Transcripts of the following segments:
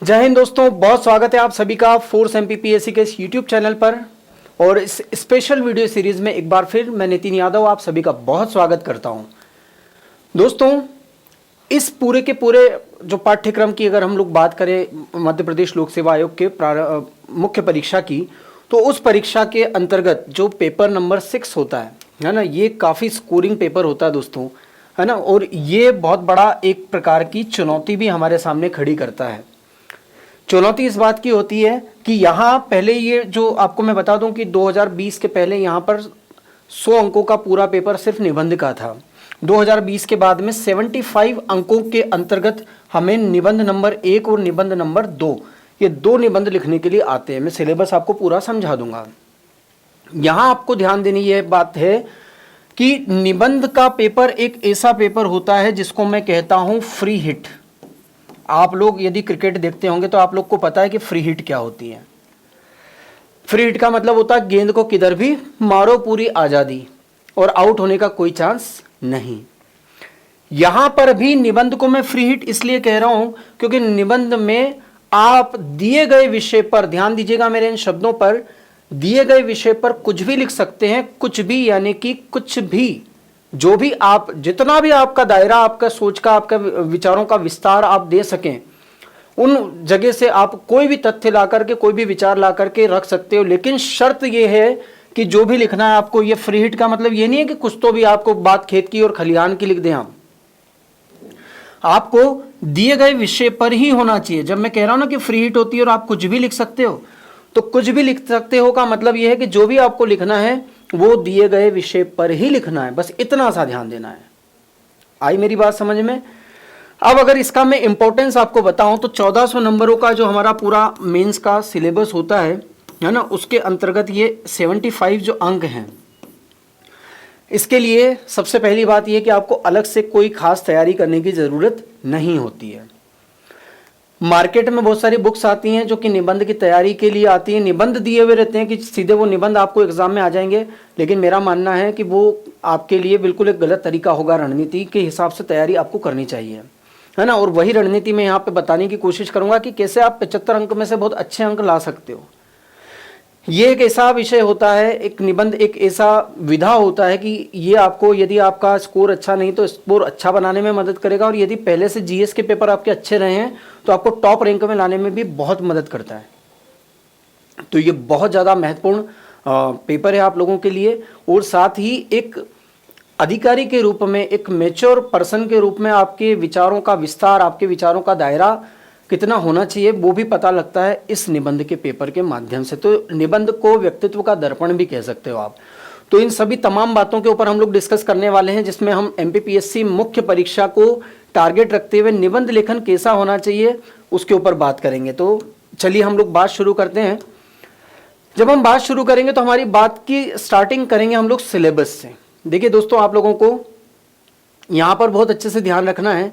जय हिंद दोस्तों, बहुत स्वागत है आप सभी का फोर्स एमपीपीएससी के इस यूट्यूब चैनल पर। और इस स्पेशल वीडियो सीरीज में एक बार फिर मैं नितिन यादव आप सभी का बहुत स्वागत करता हूं। दोस्तों, इस पूरे के पूरे जो पाठ्यक्रम की अगर हम लोग बात करें मध्य प्रदेश लोक सेवा आयोग के मुख्य परीक्षा की, तो उस परीक्षा के अंतर्गत जो पेपर नंबर 6 होता है ना, ये काफ़ी स्कोरिंग पेपर होता है दोस्तों, है ना। और ये बहुत बड़ा एक प्रकार की चुनौती भी हमारे सामने खड़ी करता है। चुनौती इस बात की होती है कि यहाँ पहले ये जो आपको मैं बता दूं कि 2020 के पहले यहाँ पर 100 अंकों का पूरा पेपर सिर्फ निबंध का था। 2020 के बाद में 75 अंकों के अंतर्गत हमें निबंध नंबर 1 और निबंध नंबर 2, ये 2 निबंध लिखने के लिए आते हैं। मैं सिलेबस आपको पूरा समझा दूंगा। यहाँ आपको ध्यान देनी यह बात है कि निबंध का पेपर एक ऐसा पेपर होता है जिसको मैं कहता हूँ फ्री हिट। आप लोग यदि क्रिकेट देखते होंगे तो आप लोग को पता है कि फ्री हिट क्या होती है। फ्री हिट का मतलब होता है गेंद को किधर भी मारो, पूरी आजादी, और आउट होने का कोई चांस नहीं। यहां पर भी निबंध को मैं फ्री हिट इसलिए कह रहा हूं क्योंकि निबंध में आप दिए गए विषय पर, ध्यान दीजिएगा मेरे इन शब्दों पर, दिए गए विषय पर कुछ भी लिख सकते हैं। कुछ भी यानी कि कुछ भी, जो भी आप, जितना भी आपका दायरा, आपका सोच का, आपका विचारों का विस्तार आप दे सकें, उन जगह से आप कोई भी तथ्य ला करके, कोई भी विचार ला करके रख सकते हो। लेकिन शर्त यह है कि जो भी लिखना है आपको, ये फ्री हिट का मतलब ये नहीं है कि कुछ तो भी आपको बात खेत की और खलिहान की लिख दें। आपको दिए गए विषय पर ही होना चाहिए। जब मैं कह रहा हूं ना कि फ्री हिट होती है और आप कुछ भी लिख सकते हो, तो कुछ भी लिख सकते हो का मतलब यह है कि जो भी आपको लिखना है वो दिए गए विषय पर ही लिखना है। बस इतना सा ध्यान देना है। आई मेरी बात समझ में? अब अगर इसका मैं इंपॉर्टेंस आपको बताऊं तो 1400 नंबरों का जो हमारा पूरा मेंस का सिलेबस होता है ना, उसके अंतर्गत ये 75 जो अंक हैं, इसके लिए सबसे पहली बात यह कि आपको अलग से कोई खास तैयारी करने की जरूरत नहीं होती है। मार्केट में बहुत सारी बुक्स आती हैं जो कि निबंध की तैयारी के लिए आती हैं। निबंध दिए हुए रहते हैं कि सीधे वो निबंध आपको एग्जाम में आ जाएंगे, लेकिन मेरा मानना है कि वो आपके लिए बिल्कुल एक गलत तरीका होगा। रणनीति के हिसाब से तैयारी आपको करनी चाहिए, है ना। और वही रणनीति मैं यहाँ पे बताने की कोशिश करूंगा कि कैसे आप 75 अंक में से बहुत अच्छे अंक ला सकते हो। ये एक ऐसा विषय होता है, एक निबंध एक ऐसा विधा होता है कि ये आपको, यदि आपका स्कोर अच्छा नहीं तो स्कोर अच्छा बनाने में मदद करेगा, और यदि पहले से जीएस के पेपर आपके अच्छे रहे हैं तो आपको टॉप रैंक में लाने में भी बहुत मदद करता है। तो ये बहुत ज़्यादा महत्वपूर्ण पेपर है आप लोगों के लिए। और साथ ही एक अधिकारी के रूप में, एक मैच्योर पर्सन के रूप में आपके विचारों का विस्तार, आपके विचारों का दायरा कितना होना चाहिए वो भी पता लगता है इस निबंध के पेपर के माध्यम से। तो निबंध को व्यक्तित्व का दर्पण भी कह सकते हो आप। तो इन सभी तमाम बातों के ऊपर हम लोग डिस्कस करने वाले हैं, जिसमें हम एमपीपीएससी मुख्य परीक्षा को टारगेट रखते हुए निबंध लेखन कैसा होना चाहिए उसके ऊपर बात करेंगे। तो चलिए हम लोग बात शुरू करते हैं। जब हम बात शुरू करेंगे तो हमारी बात की स्टार्टिंग करेंगे हम लोग सिलेबस से। देखिए दोस्तों, आप लोगों को यहाँ पर बहुत अच्छे से ध्यान रखना है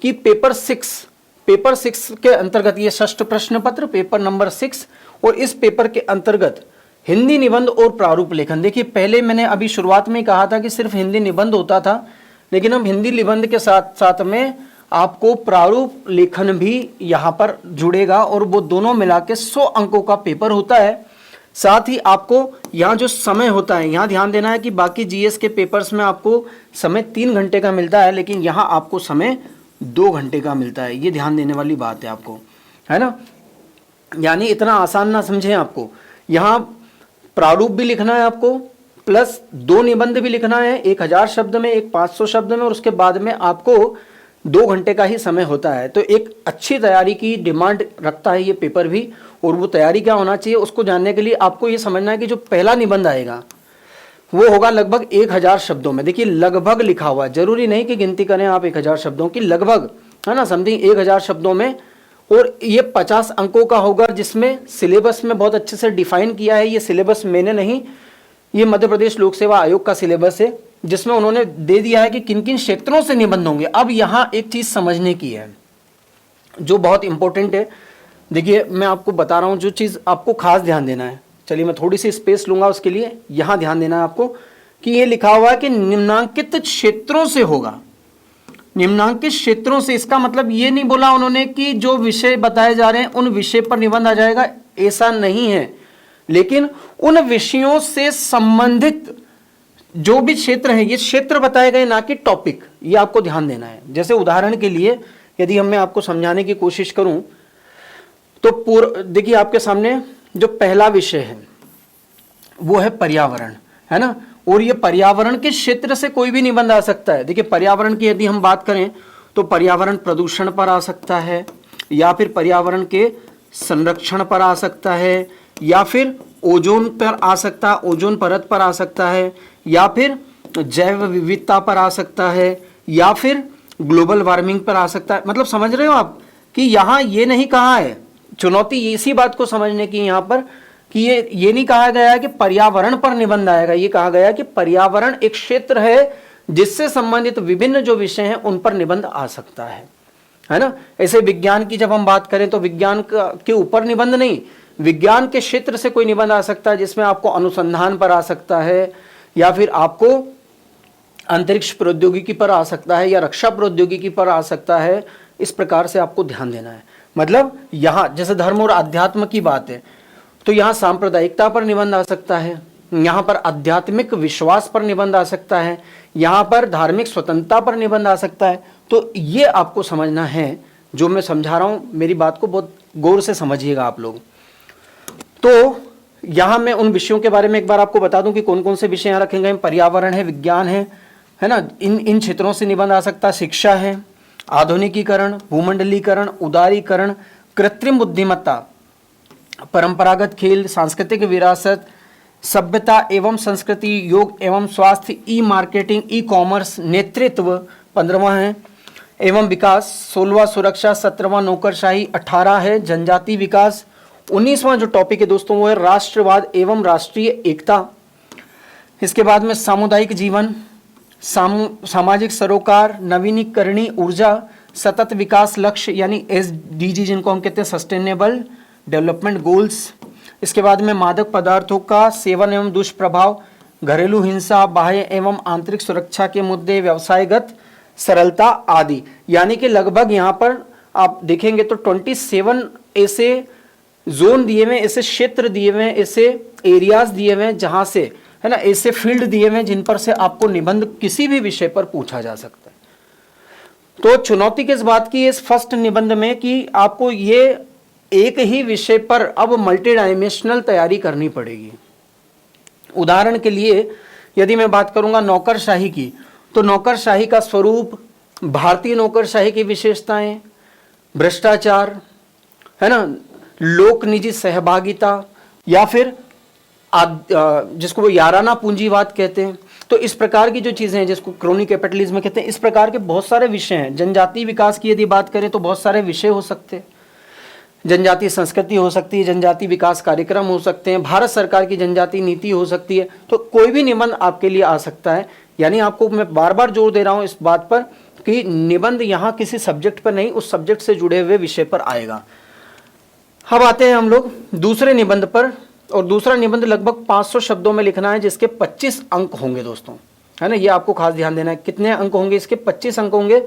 कि पेपर 6 के अंतर्गत, ये षष्ठ प्रश्न पत्र पेपर नंबर 6, और इस पेपर के अंतर्गत हिंदी निबंध और प्रारूप लेखन। देखिए, पहले मैंने अभी शुरुआत में कहा था कि सिर्फ हिंदी निबंध होता था, लेकिन अब हिंदी निबंध के साथ साथ में आपको प्रारूप लेखन भी यहाँ पर जुड़ेगा, और वो दोनों मिला के 100 अंकों का पेपर होता है। साथ ही आपको यहाँ जो समय होता है, यहाँ ध्यान देना है कि बाकी जीएस के पेपर्स में आपको समय 3 घंटे का मिलता है, लेकिन यहाँ आपको समय 2 घंटे का मिलता है। ये ध्यान देने वाली बात है आपको, है ना। यानी इतना आसान ना समझें। आपको यहाँ प्रारूप भी लिखना है आपको, प्लस 2 निबंध भी लिखना है, 1000 शब्द में, एक 500 शब्द में, और उसके बाद में आपको 2 घंटे का ही समय होता है। तो एक अच्छी तैयारी की डिमांड रखता है ये पेपर भी। और वो तैयारी क्या होना चाहिए उसको जानने के लिए आपको ये समझना है कि जो पहला निबंध आएगा वो होगा लगभग 1000 शब्दों में। देखिए, लगभग लिखा हुआ, जरूरी नहीं कि गिनती करें आप 1000 शब्दों की, लगभग, है ना, समथिंग 1000 शब्दों में। और ये 50 अंकों का होगा, जिसमें सिलेबस में बहुत अच्छे से डिफाइन किया है। ये सिलेबस मैंने नहीं, ये मध्य प्रदेश लोक सेवा आयोग का सिलेबस है, जिसमें उन्होंने दे दिया है कि किन किन क्षेत्रों से निबंध होंगे। अब यहाँ एक चीज समझने की है जो बहुत इंपॉर्टेंट है। देखिए, मैं आपको बता रहा हूँ जो चीज आपको खास ध्यान देना है। चलिए मैं थोड़ी सी स्पेस लूंगा उसके लिए। यहां ध्यान देना है आपको कि ये लिखा हुआ है कि निम्नांकित क्षेत्रों से होगा। निम्नांकित क्षेत्रों से, इसका मतलब ये नहीं बोला उन्होंने कि जो विषय बताए जा रहे हैं उन विषय पर निबंध आ जाएगा, ऐसा नहीं है, लेकिन उन विषयों से संबंधित जो भी क्षेत्र है, ये क्षेत्र बताए गए, ना कि टॉपिक, ये आपको ध्यान देना है। जैसे उदाहरण के लिए यदि मैं आपको समझाने की कोशिश करूं तो देखिए आपके सामने जो पहला विषय है वो है पर्यावरण, है ना, और ये पर्यावरण के क्षेत्र से कोई भी निबंध आ सकता है। देखिए पर्यावरण की यदि हम बात करें तो पर्यावरण प्रदूषण पर आ सकता है, या फिर पर्यावरण के संरक्षण पर आ सकता है, या फिर ओजोन पर आ सकता है, ओजोन परत पर आ सकता है, या फिर जैव विविधता पर आ सकता है, या फिर ग्लोबल वार्मिंग पर आ सकता है। मतलब समझ रहे हो आप कि यहाँ ये नहीं कहा है, चुनौती इसी बात को समझने की यहाँ पर कि ये नहीं कहा गया है कि पर्यावरण पर निबंध आएगा, ये कहा गया कि पर्यावरण एक क्षेत्र है जिससे संबंधित विभिन्न जो विषय हैं उन पर निबंध आ सकता है ना। ऐसे विज्ञान की जब हम बात करें तो विज्ञान के ऊपर निबंध नहीं, विज्ञान के क्षेत्र से कोई निबंध आ सकता है, जिसमें आपको अनुसंधान पर आ सकता है, या फिर आपको अंतरिक्ष प्रौद्योगिकी पर आ सकता है, या रक्षा प्रौद्योगिकी पर आ सकता है। इस प्रकार से आपको ध्यान देना है। मतलब यहाँ जैसे धर्म और अध्यात्म की बात है तो यहाँ सांप्रदायिकता पर निबंध आ सकता है, यहाँ पर आध्यात्मिक विश्वास पर निबंध आ सकता है, यहाँ पर धार्मिक स्वतंत्रता पर निबंध आ सकता है। तो ये आपको समझना है, जो मैं समझा रहा हूँ मेरी बात को बहुत गौर से समझिएगा आप लोग। तो यहाँ मैं उन विषयों के बारे में एक बार आपको बता दूं कि कौन कौन से विषय यहाँ रखे गए हैं। पर्यावरण है, विज्ञान है ना, इन क्षेत्रों से निबंध आ सकता है। शिक्षा है, आधुनिकीकरण, भूमंडलीकरण, उदारीकरण, कृत्रिम बुद्धिमत्ता, परंपरागत खेल, सांस्कृतिक विरासत, सभ्यता एवं संस्कृति, योग एवं स्वास्थ्य, ई मार्केटिंग, ई कॉमर्स, नेतृत्व 15वां है, एवं विकास 16वां, सुरक्षा 17वां, नौकरशाही 18 है, जनजाति विकास 19वां जो टॉपिक है दोस्तों वो है राष्ट्रवाद एवं राष्ट्रीय एकता। इसके बाद में सामुदायिक जीवन, सामाजिक सरोकार, नवीनीकरणीय ऊर्जा, सतत विकास लक्ष्य यानी SDG जिनको हम कहते हैं सस्टेनेबल डेवलपमेंट गोल्स। इसके बाद में मादक पदार्थों का सेवन एवं दुष्प्रभाव, घरेलू हिंसा, बाह्य एवं आंतरिक सुरक्षा के मुद्दे, व्यवसायगत सरलता आदि। यानी कि लगभग यहाँ पर आप देखेंगे तो 27 ऐसे जोन दिए हुए, ऐसे क्षेत्र दिए हुए, ऐसे एरियाज दिए हुए जहां से, है ना, ऐसे फील्ड दिए हुए जिन पर से आपको निबंध किसी भी विषय पर पूछा जा सकता है। तो चुनौती किस बात की है इस फर्स्ट निबंध में कि आपको ये एक ही विषय पर अब मल्टी डायमेंशनल तैयारी करनी पड़ेगी। उदाहरण के लिए यदि मैं बात करूंगा नौकरशाही की, तो नौकरशाही का स्वरूप, भारतीय नौकरशाही की विशेषताएं, भ्रष्टाचार, है ना, लोक निजी सहभागिता, या फिर जिसको वो याराना पूंजीवाद कहते हैं। तो इस प्रकार की जो चीजें हैं जिसको क्रोनी कैपिटलिज्म कहते हैं, इस प्रकार के बहुत सारे विषय हैं। जनजातीय विकास की यदि बात करें तो बहुत सारे विषय हो सकते हैं। जनजातीय संस्कृति हो सकती है, जनजातीय विकास कार्यक्रम हो सकते हैं, भारत सरकार की जनजातीय नीति हो सकती है। तो कोई भी निबंध आपके लिए आ सकता है। यानी आपको मैं बार बार जोर दे रहा हूं इस बात पर कि निबंध यहाँ किसी सब्जेक्ट पर नहीं, उस सब्जेक्ट से जुड़े हुए विषय पर आएगा। अब आते हैं हम लोग दूसरे निबंध पर, और दूसरा निबंध लगभग 500 शब्दों में लिखना है, जिसके 25 अंक होंगे दोस्तों, है ना। ये आपको खास ध्यान देना है, कितने अंक होंगे इसके, 25 अंक होंगे।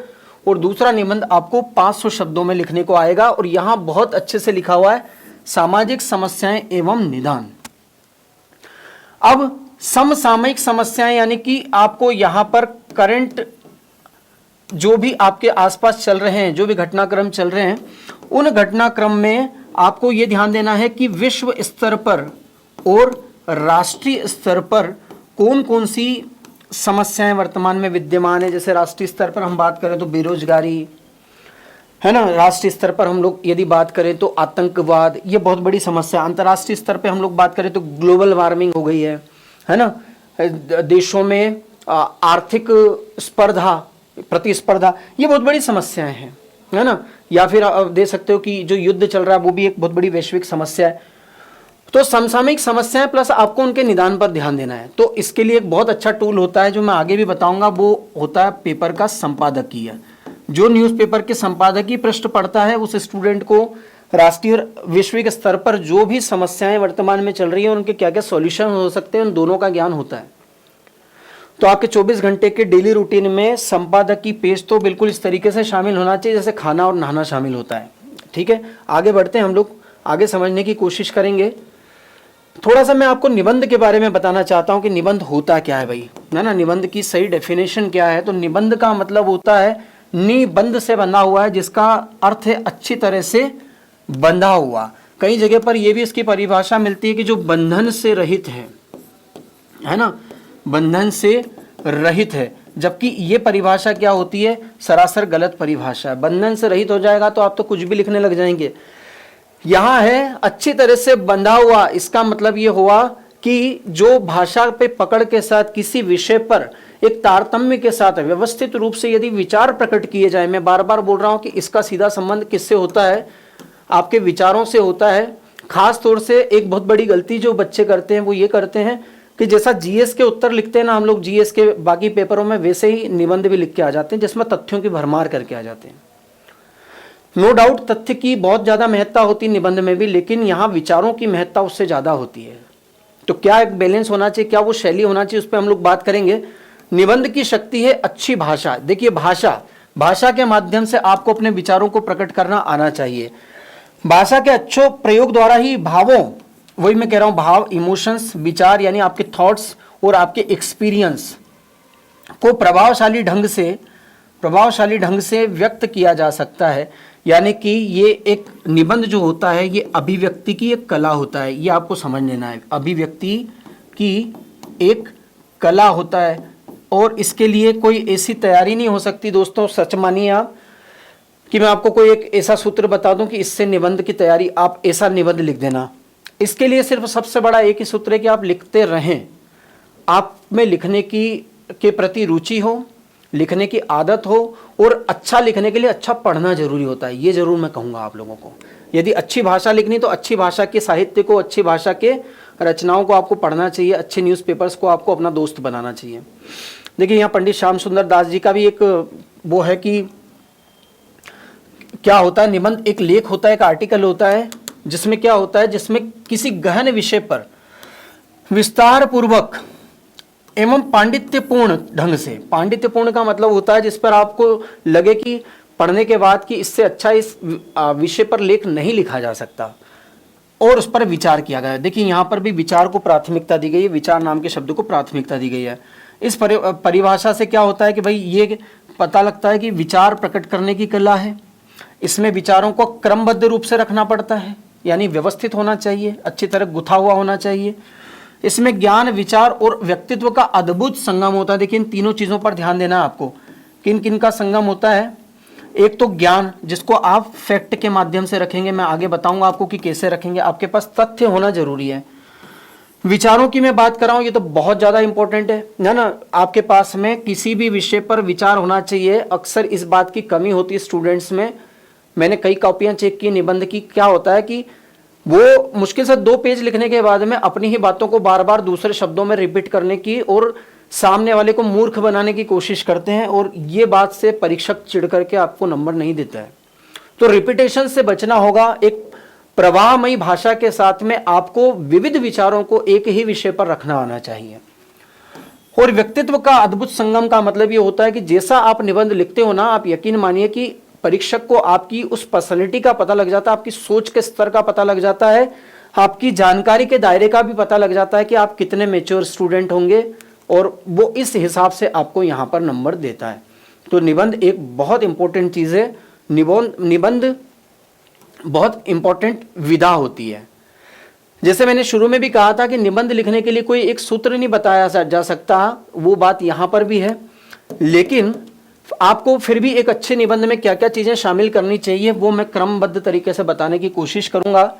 और दूसरा निबंध आपको 500 शब्दों में लिखने को आएगा, और यहाँ बहुत अच्छे से लिखा हुआ है सामाजिक समस्याएं एवं निदान। अब समसामयिक समस्याएं यानी कि आपको यहाँ पर करंट जो भी आपके आसपास चल रहे हैं, जो भी घटनाक्रम चल रहे हैं, उन घटनाक्रम में आपको ये ध्यान देना है कि विश्व स्तर पर और राष्ट्रीय स्तर पर कौन कौन सी समस्याएं वर्तमान में विद्यमान है। जैसे राष्ट्रीय स्तर पर हम बात करें तो बेरोजगारी, है ना, राष्ट्रीय स्तर पर हम लोग यदि बात करें तो आतंकवाद, ये बहुत बड़ी समस्या। अंतर्राष्ट्रीय स्तर पर हम लोग बात करें तो ग्लोबल वार्मिंग हो गई है ना, देशों में आर्थिक स्पर्धा, प्रतिस्पर्धा, ये बहुत बड़ी समस्याएं हैं, है ना। या फिर आप दे सकते हो कि जो युद्ध चल रहा है वो भी एक बहुत बड़ी वैश्विक समस्या है। तो समसामयिक समस्याएं प्लस आपको उनके निदान पर ध्यान देना है। तो इसके लिए एक बहुत अच्छा टूल होता है जो मैं आगे भी बताऊंगा, वो होता है पेपर का संपादकीय। जो न्यूज़पेपर के संपादकीय पृष्ठ पढ़ता है उस स्टूडेंट को राष्ट्रीय और वैश्विक स्तर पर जो भी समस्याएं वर्तमान में चल रही है उनके क्या क्या सॉल्यूशन हो सकते हैं, उन दोनों का ज्ञान होता है। तो आपके 24 घंटे के डेली रूटीन में संपादक की पेज तो बिल्कुल इस तरीके से शामिल होना चाहिए जैसे खाना और नहाना शामिल होता है। ठीक है, आगे बढ़ते हैं, हम लोग आगे समझने की कोशिश करेंगे। थोड़ा सा मैं आपको निबंध के बारे में बताना चाहता हूं कि निबंध होता क्या है भाई, है ना, निबंध की सही डेफिनेशन क्या है। तो निबंध का मतलब होता है निबंध से बंधा हुआ है, जिसका अर्थ है अच्छी तरह से बंधा हुआ। कई जगह पर यह भी इसकी परिभाषा मिलती है कि जो बंधन से रहित है ना, बंधन से रहित है। जबकि ये परिभाषा क्या होती है, सरासर गलत परिभाषा है। बंधन से रहित हो जाएगा तो आप तो कुछ भी लिखने लग जाएंगे। यहां है अच्छी तरह से बंधा हुआ, इसका मतलब ये हुआ कि जो भाषा पे पकड़ के साथ किसी विषय पर एक तारतम्य के साथ व्यवस्थित रूप से यदि विचार प्रकट किए जाए। मैं बार बार बोल रहा हूं कि इसका सीधा संबंध किससे होता है, आपके विचारों से होता है। खास तौर से एक बहुत बड़ी गलती जो बच्चे करते हैं वो ये करते हैं कि जैसा जीएस के उत्तर लिखते हैं ना हम लोग जीएस के बाकी पेपरों में, वैसे ही निबंध भी लिख के आ जाते हैं जिसमें तथ्यों की भरमार करके आ जाते हैं। नो डाउट तथ्य की बहुत ज्यादा महत्ता होती है निबंध में भी, लेकिन यहाँ विचारों की महत्ता उससे ज्यादा होती है। तो क्या एक बैलेंस होना चाहिए, क्या वो शैली होना चाहिए, उस पर हम लोग बात करेंगे। निबंध की शक्ति है अच्छी भाषा। देखिए भाषा के माध्यम से आपको अपने विचारों को प्रकट करना आना चाहिए। भाषा के अच्छे प्रयोग द्वारा ही भावों, वही मैं कह रहा हूं, भाव, इमोशंस, विचार यानी आपके थॉट्स और आपके एक्सपीरियंस को प्रभावशाली ढंग से व्यक्त किया जा सकता है। यानी कि ये एक निबंध जो होता है ये अभिव्यक्ति की एक कला होता है, ये आपको समझ लेना है। अभिव्यक्ति की एक कला होता है और इसके लिए कोई ऐसी तैयारी नहीं हो सकती दोस्तों, सच मानिए आप, कि मैं आपको कोई एक ऐसा सूत्र बता दूं कि इससे निबंध की तैयारी, आप ऐसा निबंध लिख देना। इसके लिए सिर्फ सबसे बड़ा एक ही सूत्र है कि आप लिखते रहें, आप में लिखने के प्रति रुचि हो, लिखने की आदत हो, और अच्छा लिखने के लिए अच्छा पढ़ना जरूरी होता है। ये जरूर मैं कहूँगा आप लोगों को, यदि अच्छी भाषा लिखनी तो अच्छी भाषा के साहित्य को, अच्छी भाषा के रचनाओं को आपको पढ़ना चाहिए, अच्छे न्यूज़पेपर्स को आपको अपना दोस्त बनाना चाहिए। देखिए यहाँ पंडित श्याम सुंदर दास जी का भी एक वो है कि क्या होता है, निबंध एक लेख होता है, एक आर्टिकल होता है, जिसमें क्या होता है, जिसमें किसी गहन विषय पर विस्तार पूर्वक एवं पांडित्यपूर्ण ढंग से, पांडित्यपूर्ण का मतलब होता है जिस पर आपको लगे कि पढ़ने के बाद कि इससे अच्छा इस विषय पर लेख नहीं लिखा जा सकता, और उस पर विचार किया गया है। देखिए यहाँ पर भी विचार को प्राथमिकता दी गई है, विचार नाम के शब्द को प्राथमिकता दी गई है। इस परिभाषा से क्या होता है कि भाई ये पता लगता है कि विचार प्रकट करने की कला है, इसमें विचारों को क्रमबद्ध रूप से रखना पड़ता है, यानी व्यवस्थित होना चाहिए, अच्छी तरह गुथा हुआ होना चाहिए। इसमें ज्ञान, विचार और व्यक्तित्व का अद्भुत संगम होता है। देखिए इन तीनों चीज़ों पर ध्यान देना है आपको, किन किन का संगम होता है। एक तो ज्ञान, जिसको आप फैक्ट के माध्यम से रखेंगे, मैं आगे बताऊंगा आपको कि कैसे रखेंगे, आपके पास तथ्य होना जरूरी है। विचारों की मैं बात कर रहा हूँ, ये तो बहुत ज़्यादा इंपॉर्टेंट है ना, आपके पास में किसी भी विषय पर विचार होना चाहिए। अक्सर इस बात की कमी होती है स्टूडेंट्स में। मैंने कई कॉपियाँ चेक की निबंध की, क्या होता है कि वो मुश्किल से 2 पेज लिखने के बाद में अपनी ही बातों को बार बार दूसरे शब्दों में रिपीट करने की और सामने वाले को मूर्ख बनाने की कोशिश करते हैं, और ये बात से परीक्षक चिढ़ करके आपको नंबर नहीं देता है। तो रिपीटेशन से बचना होगा। एक प्रवाहमयी भाषा के साथ में आपको विविध विचारों को एक ही विषय पर रखना आना चाहिए। और व्यक्तित्व का अद्भुत संगम का मतलब ये होता है कि जैसा आप निबंध लिखते हो ना, आप यकीन मानिए कि परीक्षक को आपकी उस पर्सनैलिटी का पता लग जाता है, आपकी सोच के स्तर का पता लग जाता है, आपकी जानकारी के दायरे का भी पता लग जाता है कि आप कितने मैच्योर स्टूडेंट होंगे, और वो इस हिसाब से आपको यहाँ पर नंबर देता है। तो निबंध एक बहुत इंपॉर्टेंट चीज़ है। निबंध बहुत इंपॉर्टेंट विधा होती है। जैसे मैंने शुरू में भी कहा था कि निबंध लिखने के लिए कोई एक सूत्र नहीं बताया जा सकता, वो बात यहाँ पर भी है। लेकिन आपको फिर भी एक अच्छे निबंध में क्या क्या चीज़ें शामिल करनी चाहिए वो मैं क्रमबद्ध तरीके से बताने की कोशिश करूँगा।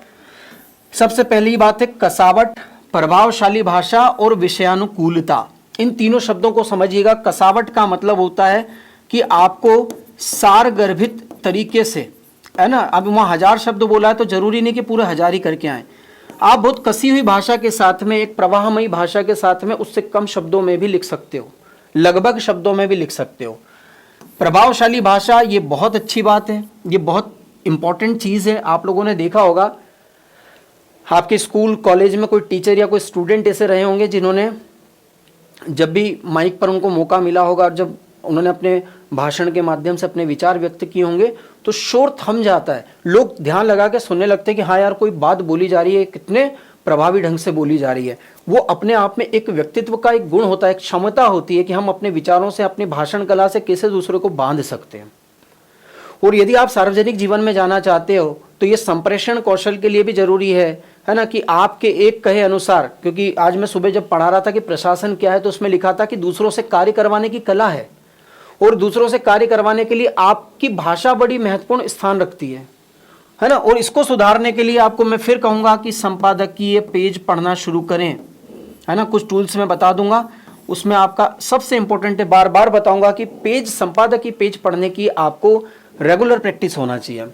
सबसे पहली बात है कसावट, प्रभावशाली भाषा और विषयानुकूलता। इन तीनों शब्दों को समझिएगा। कसावट का मतलब होता है कि आपको सारगर्भित तरीके से, है ना, अब वहाँ 1000 शब्द बोला है तो जरूरी नहीं कि पूरे 1000 ही करके आए। आप बहुत कसी हुई भाषा के साथ में, एक प्रवाहमयी भाषा के साथ में उससे कम शब्दों में भी लिख सकते हो, लगभग शब्दों में भी लिख सकते हो। प्रभावशाली भाषा, ये बहुत अच्छी बात है, ये बहुत इंपॉर्टेंट चीज़ है। आप लोगों ने देखा होगा आपके स्कूल कॉलेज में कोई टीचर या कोई स्टूडेंट ऐसे रहे होंगे जिन्होंने जब भी माइक पर उनको मौका मिला होगा और जब उन्होंने अपने भाषण के माध्यम से अपने विचार व्यक्त किए होंगे तो शोर थम जाता है, लोग ध्यान लगा के सुनने लगते हैं कि हाँ यार कोई बात बोली जा रही है, कितने प्रभावी ढंग से बोली जा रही है। वो अपने आप में एक व्यक्तित्व का एक गुण होता है, एक क्षमता होती है कि हम अपने विचारों से, अपनी भाषण कला से कैसे दूसरों को बांध सकते हैं। और यदि आप सार्वजनिक जीवन में जाना चाहते हो तो ये संप्रेषण कौशल के लिए भी जरूरी है ना, कि आपके एक कहे अनुसार, क्योंकि आज मैं सुबह जब पढ़ा रहा था कि प्रशासन क्या है तो उसमें लिखा था कि दूसरों से कार्य करवाने की कला है, और दूसरों से कार्य करवाने के लिए आपकी भाषा बड़ी महत्वपूर्ण स्थान रखती है ना। और इसको सुधारने के लिए आपको मैं फिर कहूंगा कि संपादकीय पेज पढ़ना शुरू करें, है ना। कुछ टूल्स मैं बता दूंगा, उसमें आपका सबसे इंपॉर्टेंट है, बार बार बताऊंगा कि पेज, संपादकीय पेज पढ़ने की आपको रेगुलर प्रैक्टिस होना चाहिए।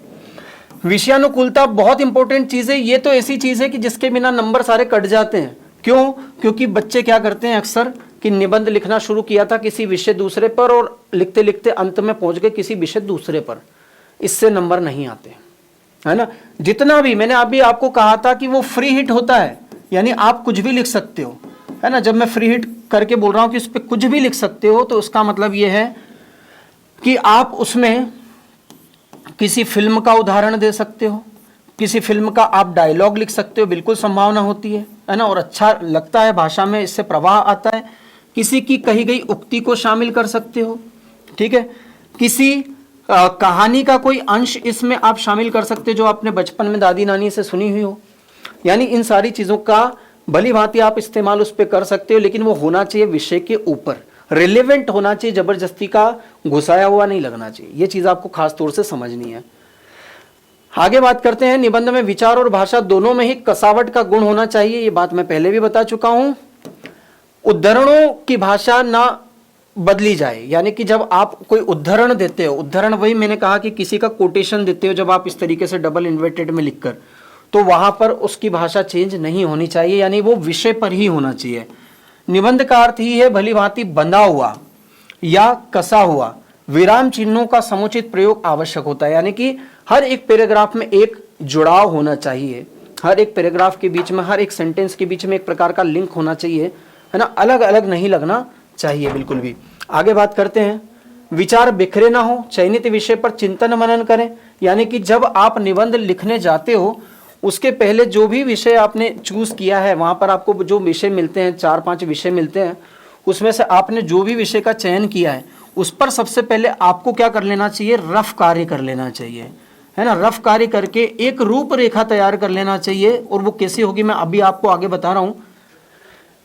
विषयानुकूलता बहुत इंपॉर्टेंट चीज है, ये तो ऐसी चीज है कि जिसके बिना नंबर सारे कट जाते हैं। क्यों? क्योंकि बच्चे क्या करते हैं अक्सर कि निबंध लिखना शुरू किया था किसी विषय दूसरे पर और लिखते लिखते अंत में पहुंच गए किसी विषय दूसरे पर, इससे नंबर नहीं आते, है ना। जितना भी मैंने अभी आपको कहा था कि वो फ्री हिट होता है, यानी आप कुछ भी लिख सकते हो, है ना। जब मैं फ्री हिट करके बोल रहा हूं कि उस पर कुछ भी लिख सकते हो तो उसका मतलब ये है कि आप उसमें किसी फिल्म का उदाहरण दे सकते हो, किसी फिल्म का आप डायलॉग लिख सकते हो, बिल्कुल संभावना होती है ना, और अच्छा लगता है, भाषा में इससे प्रवाह आता है। किसी की कही गई उक्ति को शामिल कर सकते हो, ठीक है। किसी कहानी का कोई अंश इसमें आप शामिल कर सकते हो जो आपने बचपन में दादी नानी से सुनी हुई हो। यानी इन सारी चीजों का भली भांति आप इस्तेमाल उस पर कर सकते हो, लेकिन वो होना चाहिए विषय के ऊपर, रिलेवेंट होना चाहिए, जबरदस्ती का घुसाया हुआ नहीं लगना चाहिए। ये चीज आपको खास तौर से समझनी है। आगे बात करते हैं, निबंध में विचार और भाषा दोनों में ही कसावट का गुण होना चाहिए, ये बात मैं पहले भी बता चुका हूं। उद्धरणों की भाषा ना बदली जाए, यानी कि जब आप कोई उद्धरण देते हो, उद्धरण वही मैंने कहा कि किसी का कोटेशन देते हो जब आप इस तरीके से डबल इन्वर्टेड में लिखकर, तो वहां पर उसकी भाषा चेंज नहीं होनी चाहिए, यानी वो विषय पर ही होना चाहिए। निबंध का अर्थ ही है भली भांति बंधा हुआ या कसा हुआ। विराम चिन्हों का समुचित प्रयोग आवश्यक होता है, यानी कि हर एक पैराग्राफ में एक जुड़ाव होना चाहिए, हर एक पैराग्राफ के बीच में, हर एक सेंटेंस के बीच में एक प्रकार का लिंक होना चाहिए, है ना। अलग अलग नहीं लगना चाहिए बिल्कुल भी। आगे बात करते हैं, विचार बिखरे ना हो, चयनित विषय पर चिंतन मनन करें, यानी कि जब आप निबंध लिखने जाते हो उसके पहले जो भी विषय आपने चूज किया है, वहां पर आपको जो विषय मिलते हैं, 4-5 विषय मिलते हैं, उसमें से आपने जो भी विषय का चयन किया है उस पर सबसे पहले आपको क्या कर लेना चाहिए, रफ कार्य कर लेना चाहिए, है ना। रफ कार्य करके एक रूपरेखा तैयार कर लेना चाहिए, और वो कैसी होगी मैं अभी आपको आगे बता रहा हूं।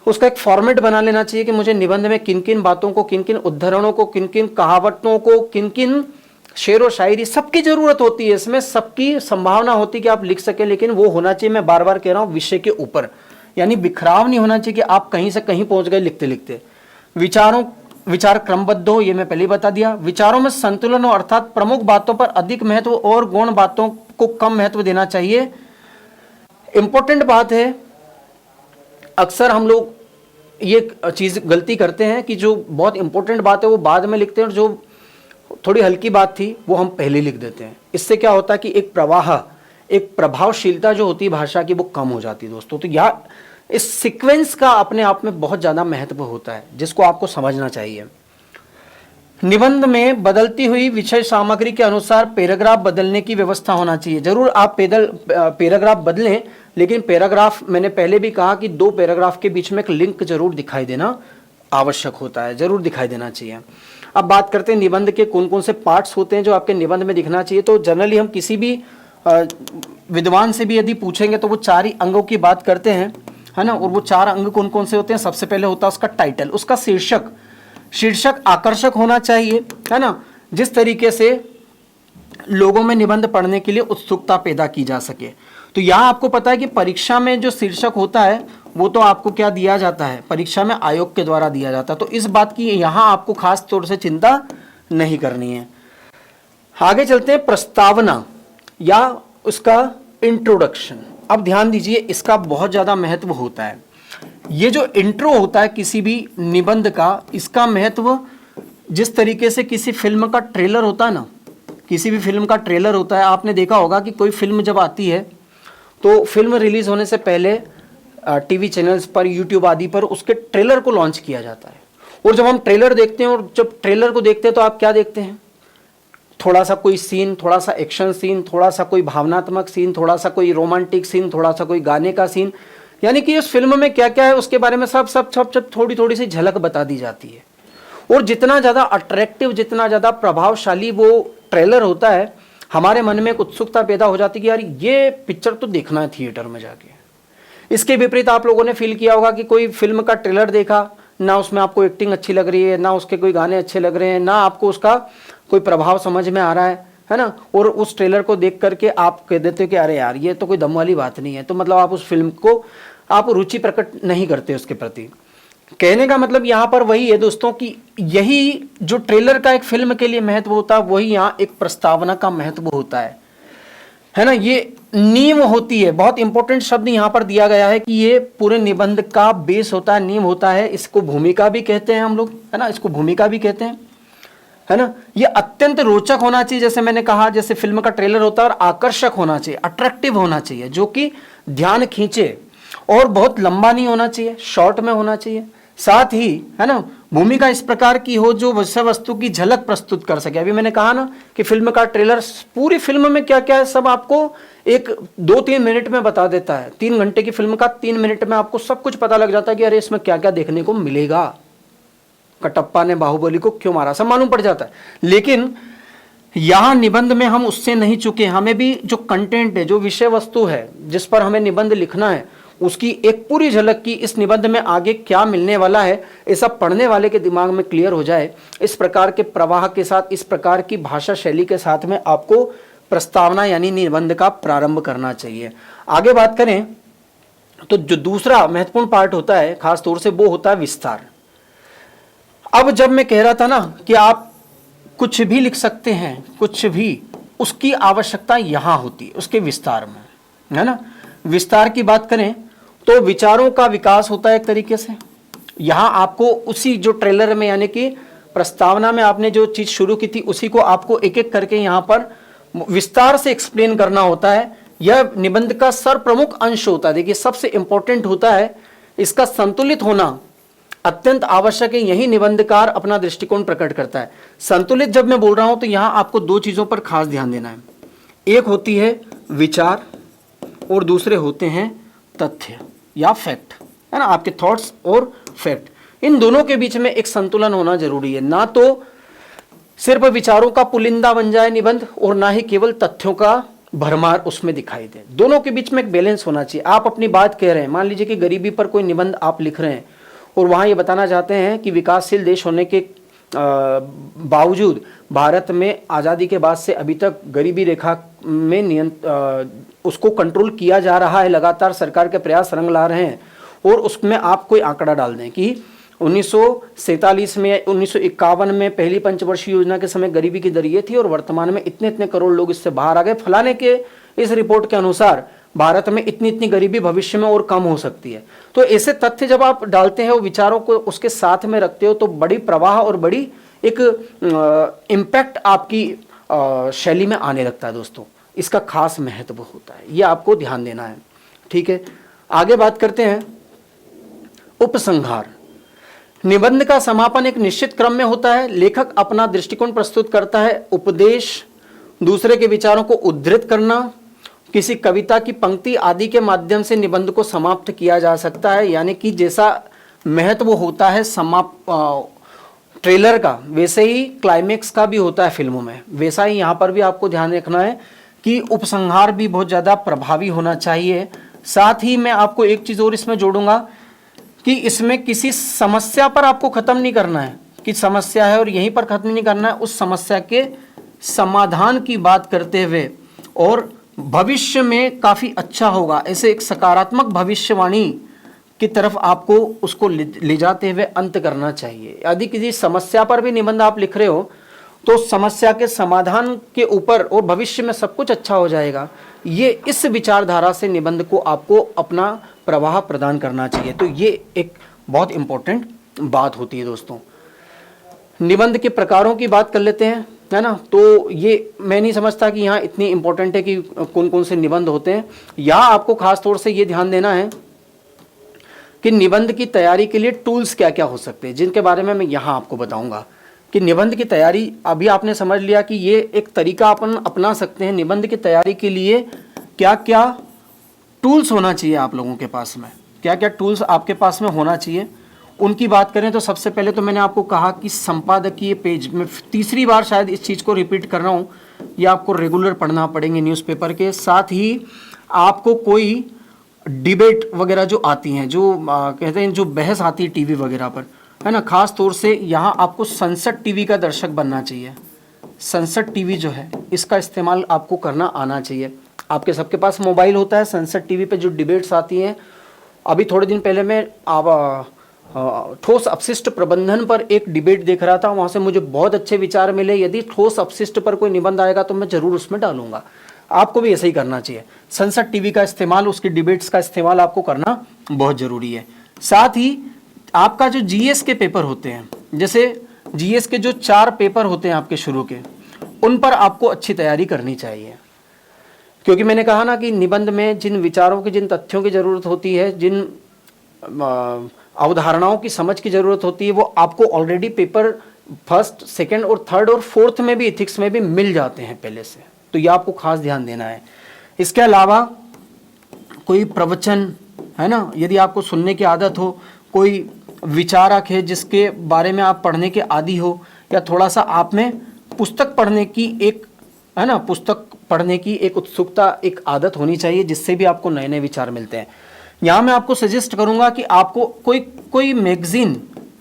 उसका एक फॉर्मेट बना लेना चाहिए कि मुझे निबंध में किन किन बातों को, किन किन उद्धरणों को, किन किन कहावतों को, किन किन शेर व शायरी, सबकी जरूरत होती है, इसमें सबकी संभावना होती है कि आप लिख सके, लेकिन वो होना चाहिए, मैं बार बार कह रहा हूं, विषय के ऊपर, यानी बिखराव नहीं होना चाहिए कि आप कहीं से कहीं पहुंच गए लिखते लिखते। विचार क्रमबद्ध हो, ये मैं पहले ही बता दिया। विचारों में संतुलन हो, अर्थात प्रमुख बातों पर अधिक महत्व और गौण बातों को कम महत्व देना चाहिए। इंपॉर्टेंट बात है, अक्सर हम लोग ये चीज गलती करते हैं कि जो बहुत इंपॉर्टेंट बात है वो बाद में लिखते हैं, और जो थोड़ी हल्की बात थी वो हम पहले लिख देते हैं। इससे क्या होता है कि एक प्रवाह, एक प्रभावशीलता जो होती है भाषा की वो कम हो जाती है दोस्तों। तो यह इस सीक्वेंस का अपने आप में बहुत ज्यादा महत्व होता है, जिसको आपको समझना चाहिए। निबंध में बदलती हुई विषय सामग्री के अनुसार पैराग्राफ बदलने की व्यवस्था होना चाहिए। जरूर आप पैराग्राफ बदलें, लेकिन पैराग्राफ, मैंने पहले भी कहा कि 2 पैराग्राफ के बीच में एक लिंक जरूर दिखाई देना आवश्यक होता है, जरूर दिखाई देना चाहिए। अब बात करते हैं निबंध के कौन कौन से पार्ट्स होते हैं जो आपके निबंध में दिखना चाहिए। तो जनरली हम किसी भी विद्वान से भी यदि पूछेंगे तो वो 4 ही अंगों की बात करते हैं, है ना। और वो 4 अंग कौन कौन से होते हैं? सबसे पहले होता है उसका टाइटल, उसका शीर्षक आकर्षक होना चाहिए, है ना, जिस तरीके से लोगों में निबंध पढ़ने के लिए उत्सुकता पैदा की जा सके। तो यहाँ आपको पता है कि परीक्षा में जो शीर्षक होता है वो तो आपको क्या दिया जाता है, परीक्षा में आयोग के द्वारा दिया जाता है, तो इस बात की यहाँ आपको खास तौर से चिंता नहीं करनी है। आगे चलते हैं, प्रस्तावना या उसका इंट्रोडक्शन। अब ध्यान दीजिए, इसका बहुत ज्यादा महत्व होता है। ये जो इंट्रो होता है किसी भी निबंध का, इसका महत्व जिस तरीके से किसी फिल्म का ट्रेलर होता है ना, किसी भी फिल्म का ट्रेलर होता है, आपने देखा होगा कि कोई फिल्म जब आती है तो फिल्म रिलीज होने से पहले टीवी चैनल्स पर, यूट्यूब आदि पर उसके ट्रेलर को लॉन्च किया जाता है। और जब हम ट्रेलर देखते हैं और जब ट्रेलर को देखते हैं तो आप क्या देखते हैं, थोड़ा सा कोई सीन, थोड़ा सा एक्शन सीन, थोड़ा सा कोई भावनात्मक सीन, थोड़ा सा कोई रोमांटिक सीन, थोड़ा सा कोई गाने का सीन, यानी कि उस फिल्म में क्या क्या है उसके बारे में सब सब सब सब थोड़ी थोड़ी सी झलक बता दी जाती है। और जितना ज़्यादा अट्रैक्टिव, जितना ज़्यादा प्रभावशाली वो ट्रेलर होता है, हमारे मन में एक उत्सुकता पैदा हो जाती है कि यार ये पिक्चर तो देखना है थिएटर में जाके। इसके विपरीत आप लोगों ने फील किया होगा कि कोई फिल्म का ट्रेलर देखा, ना उसमें आपको एक्टिंग अच्छी लग रही है, ना उसके कोई गाने अच्छे लग रहे हैं, ना आपको उसका कोई प्रभाव समझ में आ रहा है ना, और उस ट्रेलर को देख करके आप कह देते हो कि अरे यार ये तो कोई दम वाली बात नहीं है, तो मतलब आप उस फिल्म को आप रुचि प्रकट नहीं करते उसके प्रति। कहने का मतलब यहाँ पर वही है दोस्तों कि यही जो ट्रेलर का एक फिल्म के लिए महत्व होता है, वही यहाँ एक प्रस्तावना का महत्व होता है ना। ये नींव होती है, बहुत इंपॉर्टेंट शब्द यहाँ पर दिया गया है कि ये पूरे निबंध का बेस होता है, नींव होता है। इसको भूमिका भी कहते हैं हम लोग, है ना, इसको भूमिका भी कहते हैं, है ना। ये अत्यंत रोचक होना चाहिए, जैसे मैंने कहा, जैसे फिल्म का ट्रेलर होता है, और आकर्षक होना चाहिए, अट्रैक्टिव होना चाहिए, जो कि ध्यान खींचे, और बहुत लंबा नहीं होना चाहिए, शॉर्ट में होना चाहिए। साथ ही, है ना, भूमिका इस प्रकार की हो जो विषय वस्तु की झलक प्रस्तुत कर सके। अभी मैंने कहा ना कि फिल्म का ट्रेलर पूरी फिल्म में क्या क्या है सब आपको एक 2-3 मिनट में बता देता है। 3 घंटे की फिल्म का 3 मिनट में आपको सब कुछ पता लग जाता है कि अरे इसमें क्या क्या देखने को मिलेगा, कटप्पा ने बाहुबली को क्यों मारा, सब मालूम पड़ जाता है। लेकिन यहां निबंध में हम उससे नहीं चुके, हमें भी जो कंटेंट है, जो विषय वस्तु है जिस पर हमें निबंध लिखना है, उसकी एक पूरी झलक की इस निबंध में आगे क्या मिलने वाला है, ये सब पढ़ने वाले के दिमाग में क्लियर हो जाए। इस प्रकार के प्रवाह के साथ, इस प्रकार की भाषा शैली के साथ में आपको प्रस्तावना यानी निबंध का प्रारंभ करना चाहिए। आगे बात करें तो जो दूसरा महत्वपूर्ण पार्ट होता है खास तौर से, वो होता है विस्तार। अब जब मैं कह रहा था ना कि आप कुछ भी लिख सकते हैं, कुछ भी, उसकी आवश्यकता यहां होती है उसके विस्तार में, है ना। विस्तार की बात करें तो विचारों का विकास होता है एक तरीके से। यहां आपको उसी जो ट्रेलर में यानी कि प्रस्तावना में आपने जो चीज शुरू की थी, उसी को आपको एक एक करके यहां पर विस्तार से एक्सप्लेन करना होता है। यह निबंध का सर्वप्रमुख अंश होता है। देखिए, सबसे इंपॉर्टेंट होता है इसका संतुलित होना अत्यंत आवश्यक है। यही निबंधकार अपना दृष्टिकोण प्रकट करता है। संतुलित जब मैं बोल रहा हूं तो यहां आपको 2 चीजों पर खास ध्यान देना है। एक होती है विचार और दूसरे होते हैं तथ्य या फैक्ट, है ना, आपके थॉट्स और फैक्ट। इन दोनों के बीच में एक संतुलन होना जरूरी है। ना तो सिर्फ विचारों का पुलिंदा बन जाए निबंध, और ना ही केवल तथ्यों का भरमार उसमें दिखाई दे। दोनों के बीच में एक बैलेंस होना चाहिए। आप अपनी बात कह रहे हैं, मान लीजिए कि गरीबी पर कोई निबंध आप लिख रहे हैं और वहां ये बताना चाहते हैं कि विकासशील देश होने के बावजूद भारत में आज़ादी के बाद से अभी तक गरीबी रेखा में उसको कंट्रोल किया जा रहा है, लगातार सरकार के प्रयास रंग ला रहे हैं, और उसमें आप कोई आंकड़ा डाल दें कि 1947 में 1951 में पहली पंचवर्षीय योजना के समय गरीबी की दर ये थी और वर्तमान में इतने इतने करोड़ लोग इससे बाहर आ गए। फलाने के इस रिपोर्ट के अनुसार भारत में इतनी इतनी गरीबी भविष्य में और कम हो सकती है। तो ऐसे तथ्य जब आप डालते हैं, वो विचारों को उसके साथ में रखते हो, तो बड़ी प्रवाह और बड़ी एक इम्पैक्ट आपकी शैली में आने लगता है दोस्तों। इसका खास महत्व होता है, ये आपको ध्यान देना है। ठीक है, आगे बात करते हैं उपसंहार। निबंध का समापन एक निश्चित क्रम में होता है। लेखक अपना दृष्टिकोण प्रस्तुत करता है, उपदेश, दूसरे के विचारों को उद्धृत करना, किसी कविता की पंक्ति आदि के माध्यम से निबंध को समाप्त किया जा सकता है। यानी कि जैसा महत्व होता है ट्रेलर का, वैसे ही क्लाइमेक्स का भी होता है फिल्मों में, वैसा ही यहाँ पर भी आपको ध्यान रखना है कि उपसंहार भी बहुत ज़्यादा प्रभावी होना चाहिए। साथ ही मैं आपको एक चीज़ और इसमें जोड़ूंगा कि इसमें किसी समस्या पर आपको ख़त्म नहीं करना है कि समस्या है और यहीं पर ख़त्म नहीं करना है, उस समस्या के समाधान की बात करते हुए और भविष्य में काफ़ी अच्छा होगा, ऐसे एक सकारात्मक भविष्यवाणी की तरफ आपको उसको ले जाते हुए अंत करना चाहिए। यदि किसी समस्या पर भी निबंध आप लिख रहे हो तो समस्या के समाधान के ऊपर और भविष्य में सब कुछ अच्छा हो जाएगा, ये इस विचारधारा से निबंध को आपको अपना प्रवाह प्रदान करना चाहिए। तो ये एक बहुत इंपॉर्टेंट बात होती है दोस्तों। निबंध के प्रकारों की बात कर लेते हैं, है ना। तो ये मैं नहीं समझता कि यहाँ इतनी इंपॉर्टेंट है कि कौन कौन से निबंध होते हैं। यहाँ आपको खास तौर से ये ध्यान देना है कि निबंध की तैयारी के लिए टूल्स क्या क्या हो सकते हैं, जिनके बारे में मैं यहाँ आपको बताऊंगा कि निबंध की तैयारी, अभी आपने समझ लिया कि ये एक तरीका अपन अपना सकते हैं। निबंध की तैयारी के लिए क्या क्या टूल्स होना चाहिए आप लोगों के पास में, क्या क्या टूल्स आपके पास में होना चाहिए, उनकी बात करें तो सबसे पहले तो मैंने आपको कहा कि संपादकीय पेज, मैं तीसरी बार शायद इस चीज़ को रिपीट कर रहा हूँ, ये आपको रेगुलर पढ़ना पड़ेंगे न्यूज़पेपर के। साथ ही आपको कोई डिबेट वगैरह जो आती हैं, जो कहते हैं जो बहस आती है टीवी वगैरह पर, है ना, खास तौर से यहाँ आपको संसद टीवी का दर्शक बनना चाहिए। संसद टीवी जो है इसका इस्तेमाल आपको करना आना चाहिए। आपके सबके पास मोबाइल होता है, संसद टीवी पे जो डिबेट्स आती हैं, अभी थोड़े दिन पहले मैं ठोस अपशिष्ट प्रबंधन पर एक डिबेट देख रहा था, वहाँ से मुझे बहुत अच्छे विचार मिले। यदि ठोस अपशिष्ट पर कोई निबंध आएगा तो मैं ज़रूर उसमें डालूंगा। आपको भी ऐसा ही करना चाहिए। संसद टीवी का इस्तेमाल, उसकी डिबेट्स का इस्तेमाल आपको करना बहुत ज़रूरी है। साथ ही आपका जो जीएस के पेपर होते हैं, जैसे जीएस के जो 4 पेपर होते हैं आपके शुरू के, उन पर आपको अच्छी तैयारी करनी चाहिए। क्योंकि मैंने कहा ना कि निबंध में जिन विचारों की, जिन तथ्यों की ज़रूरत होती है, जिन अवधारणाओं की समझ की ज़रूरत होती है, वो आपको ऑलरेडी पेपर फर्स्ट, सेकंड और थर्ड और फोर्थ में भी, एथिक्स में भी मिल जाते हैं पहले से। तो ये आपको खास ध्यान देना है। इसके अलावा कोई प्रवचन, है ना, यदि आपको सुनने की आदत हो, कोई विचारक है जिसके बारे में आप पढ़ने के आदी हो, या थोड़ा सा आप में पुस्तक पढ़ने की एक, है ना, पुस्तक पढ़ने की एक उत्सुकता, एक आदत होनी चाहिए, जिससे भी आपको नए नए विचार मिलते हैं। यहाँ मैं आपको सजेस्ट करूँगा कि आपको कोई मैगजीन,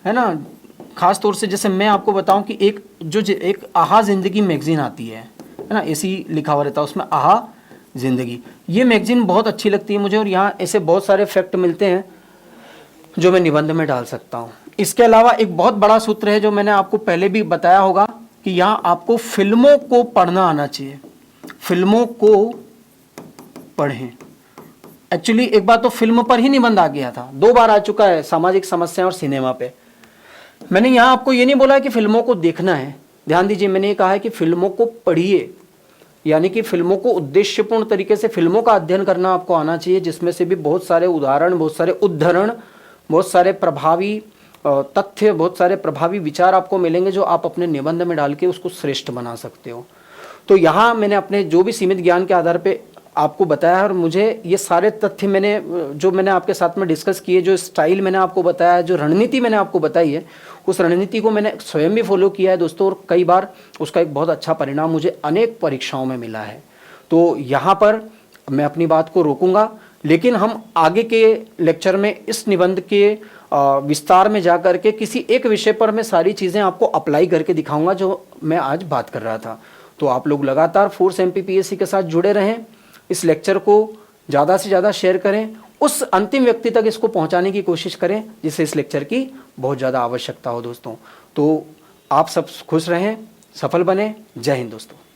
है ना, खास तौर से जैसे मैं आपको बताऊं कि एक आहा ज़िंदगी मैगजीन आती है ना, ऐसी लिखा हुआ रहता है उसमें, आहा ज़िंदगी। ये मैगजीन बहुत अच्छी लगती है मुझे, और यहाँ ऐसे बहुत सारे फैक्ट मिलते हैं जो मैं निबंध में डाल सकता हूँ। इसके अलावा एक बहुत बड़ा सूत्र है जो मैंने आपको पहले भी बताया होगा कि यहाँ आपको फिल्मों को पढ़ना आना चाहिए। फिल्मों को पढ़ें। एक्चुअली एक बार तो फिल्म पर ही निबंध आ गया था, 2 बार आ चुका है, सामाजिक समस्या और सिनेमा पे। मैंने यहाँ आपको ये नहीं बोला कि फिल्मों को देखना है, ध्यान दीजिए, मैंने ये कहा है कि फिल्मों को पढ़िए, यानी कि फिल्मों को उद्देश्यपूर्ण तरीके से फिल्मों का अध्ययन करना आपको आना चाहिए, जिसमें से भी बहुत सारे उदाहरण, बहुत सारे उद्धरण, बहुत सारे प्रभावी तथ्य, बहुत सारे प्रभावी विचार आपको मिलेंगे, जो आप अपने निबंध में डाल के उसको श्रेष्ठ बना सकते हो। तो यहाँ मैंने अपने जो भी सीमित ज्ञान के आधार पे आपको बताया, और मुझे ये सारे तथ्य मैंने आपके साथ में डिस्कस किए, जो स्टाइल मैंने आपको बताया, जो रणनीति मैंने आपको बताई है, उस रणनीति को मैंने स्वयं भी फॉलो किया है दोस्तों, और कई बार उसका एक बहुत अच्छा परिणाम मुझे अनेक परीक्षाओं में मिला है। तो यहाँ पर मैं अपनी बात को रोकूंगा, लेकिन हम आगे के लेक्चर में इस निबंध के विस्तार में जा कर के किसी एक विषय पर मैं सारी चीज़ें आपको अप्लाई करके दिखाऊंगा जो मैं आज बात कर रहा था। तो आप लोग लगातार फोर्स MPPSC के साथ जुड़े रहें, इस लेक्चर को ज़्यादा से ज़्यादा शेयर करें, उस अंतिम व्यक्ति तक इसको पहुंचाने की कोशिश करें जिसे इस लेक्चर की बहुत ज़्यादा आवश्यकता हो दोस्तों। तो आप सब खुश रहें, सफल बने। जय हिंद दोस्तों।